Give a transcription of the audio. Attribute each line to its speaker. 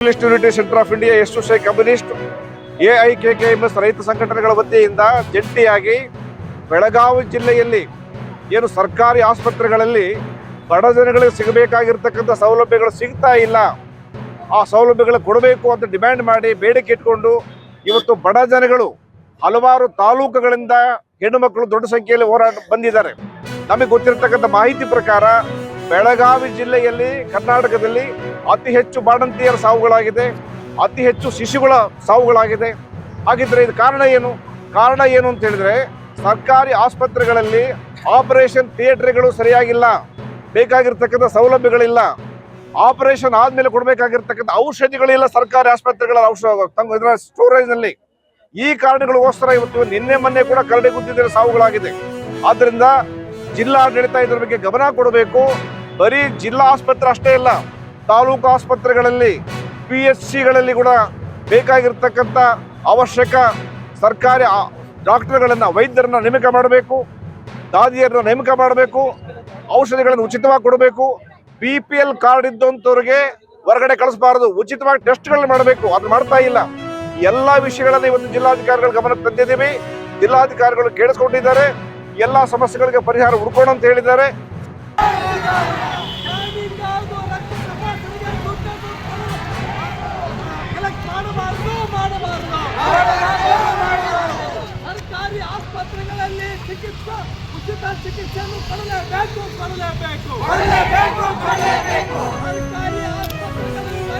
Speaker 1: Socialist unity centre of India, SSI communist, AIKKMS ರೈತ ಸಂಘಟನೆಗಳ ವತಿಯಿಂದ ಜಂಟಿಯಾಗಿ ಬೆಳಗಾವಿ ಜಿಲ್ಲೆಯಲ್ಲಿ ಏನು ಸರ್ಕಾರಿ ಆಸ್ಪತ್ರೆಗಳಲ್ಲಿ ಬಡ ಜನಗಳಿಗೆ ಸಿಗಬೇಕಾಗಿರ್ತಕ್ಕಂಥ ಸೌಲಭ್ಯಗಳು ಸಿಗ್ತಾ ಇಲ್ಲ, ಆ ಸೌಲಭ್ಯಗಳು ಕೊಡಬೇಕು ಅಂತ ಡಿಮ್ಯಾಂಡ್ ಮಾಡಿ ಬೇಡಿಕೆ ಇಟ್ಕೊಂಡು ಇವತ್ತು ಬಡ ಜನಗಳು ಹಲವಾರು ತಾಲೂಕುಗಳಿಂದ ಹೆಣ್ಣು ಮಕ್ಕಳು ದೊಡ್ಡ ಸಂಖ್ಯೆಯಲ್ಲಿ ಹೋರಾಟ ಬಂದಿದ್ದಾರೆ. ನಮಗೆ ಗೊತ್ತಿರತಕ್ಕಂಥ ಮಾಹಿತಿ ಪ್ರಕಾರ ಬೆಳಗಾವಿ ಜಿಲ್ಲೆಯಲ್ಲಿ ಕರ್ನಾಟಕದಲ್ಲಿ ಅತಿ ಹೆಚ್ಚು ಬಾಣಂತಿಯರ ಸಾವುಗಳಾಗಿದೆ, ಅತಿ ಹೆಚ್ಚು ಶಿಶುಗಳ ಸಾವುಗಳಾಗಿದೆ. ಹಾಗಿದ್ರೆ ಇದು ಕಾರಣ ಏನು ಅಂತ ಹೇಳಿದ್ರೆ, ಸರ್ಕಾರಿ ಆಸ್ಪತ್ರೆಗಳಲ್ಲಿ ಆಪರೇಷನ್ ಥಿಯೇಟರ್ಗಳು ಸರಿಯಾಗಿಲ್ಲ, ಬೇಕಾಗಿರ್ತಕ್ಕಂಥ ಸೌಲಭ್ಯಗಳಿಲ್ಲ, ಆಪರೇಷನ್ ಆದ್ಮೇಲೆ ಕೊಡಬೇಕಾಗಿರ್ತಕ್ಕಂಥ ಔಷಧಿಗಳಿಲ್ಲ ಸರ್ಕಾರಿ ಆಸ್ಪತ್ರೆಗಳ ಇದರ ಸ್ಟೋರೇಜ್ನಲ್ಲಿ. ಈ ಕಾರಣಗಳಿಗೋಸ್ಕರ ಇವತ್ತು ನಿನ್ನೆ ಮೊನ್ನೆ ಕೂಡ ಕರಡಿ ಗುದ್ದಿದ ಸಾವುಗಳಾಗಿದೆ. ಆದ್ದರಿಂದ ಜಿಲ್ಲಾಡಳಿತ ಇದರ ಬಗ್ಗೆ ಗಮನ ಕೊಡಬೇಕು. ಬರೀ ಜಿಲ್ಲಾ ಆಸ್ಪತ್ರೆ ಅಷ್ಟೇ ಇಲ್ಲ, ತಾಲೂಕು ಆಸ್ಪತ್ರೆಗಳಲ್ಲಿ PHCಗಳಲ್ಲಿ ಕೂಡ ಬೇಕಾಗಿರ್ತಕ್ಕಂಥ ಅವಶ್ಯಕ ಸರ್ಕಾರಿ ಡಾಕ್ಟರ್ಗಳನ್ನ, ವೈದ್ಯರನ್ನ ನೇಮಕ ಮಾಡಬೇಕು, ದಾದಿಯರನ್ನ ನೇಮಕ ಮಾಡಬೇಕು, ಔಷಧಿಗಳನ್ನು ಉಚಿತವಾಗಿ ಕೊಡಬೇಕು. BPL ಕಾರ್ಡ್ ಇದ್ದಂಥವ್ರಿಗೆ ಹೊರಗಡೆ ಕಳಿಸಬಾರದು, ಉಚಿತವಾಗಿ ಟೆಸ್ಟ್ಗಳನ್ನ ಮಾಡಬೇಕು. ಅದು ಮಾಡ್ತಾ ಇಲ್ಲ. ಎಲ್ಲಾ ವಿಷಯಗಳನ್ನ ಇವತ್ತು ಜಿಲ್ಲಾಧಿಕಾರಿಗಳ ಗಮನಕ್ಕೆ ತಂದಿದ್ದೀವಿ. ಜಿಲ್ಲಾಧಿಕಾರಿಗಳು ಕೇಳಿಸ್ಕೊಂಡಿದ್ದಾರೆ, ಎಲ್ಲಾ ಸಮಸ್ಯೆಗಳಿಗೆ ಪರಿಹಾರ ಹುಡ್ಕೋಣ ಅಂತ ಹೇಳಿದ್ದಾರೆ.
Speaker 2: ಸರ್ಕಾರಿ ಆಸ್ಪತ್ರೆಗಳಲ್ಲಿ ಉಚಿತ ಚಿಕಿತ್ಸೆಯನ್ನು ಕೊಡಲೇಬೇಕು. ಸರ್ಕಾರಿ ಆಸ್ಪತ್ರೆಗಳಲ್ಲಿ